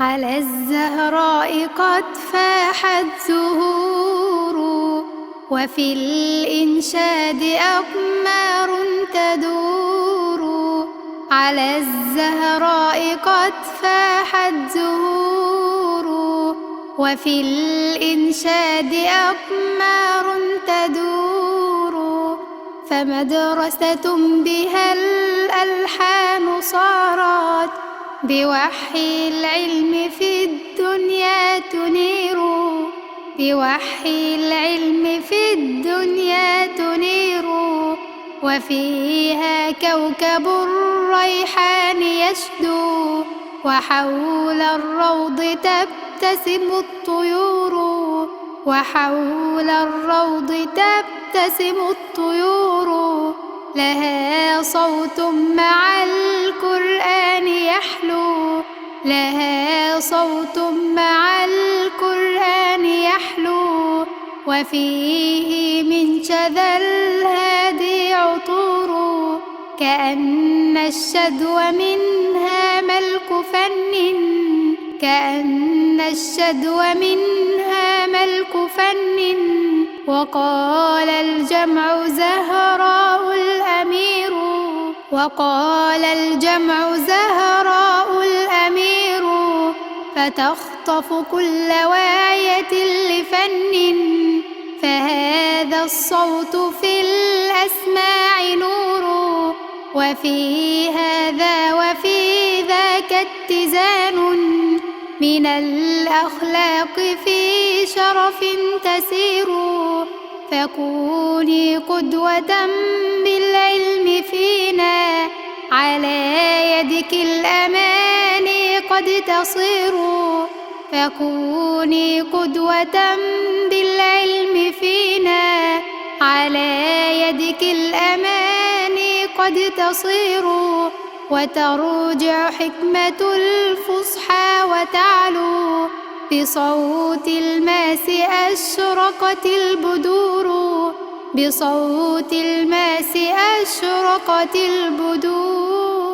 على الزهراء قد فاحت زهور، وفي الإنشاد أقمار تدور. على الزهراء قد فاحت زهور، وفي الإنشاد أقمار تدور. فمدرسة بها الألحان صارت، بوحي العلم في الدنيا تنير. بوحي العلم في الدنيا تنير. وفيها كوكب الريحان يشدو، وحول الروض تبتسم الطيور. وحول الروض تبتسم الطيور. لها صوت مع القرآن يحلو. لها صوت مع القرآن يحلو. وفيه من شذا الهادي عطور، كأن الشدو منها ملك فن. كأن الشدو منها ملك فن. وقال الجمع زهراء الأمير. وقال الجمع زهراء الأمير. فتخطف كل واعية لفن. فهذا الصوت في الأسماع نور، وفي هذا وفي ذاك اتزان. من الأخلاق في شرف تسير. فكوني قدوة بالعلم فينا، على يدك الأماني قد تصير. فكوني قدوة بالعلم فينا، على يدك الأماني قد تصير. وترجع حكمة الفصحى وتعلو، بصوت الماس أشرقت البدور. بصوت الماس أشرقت البدور.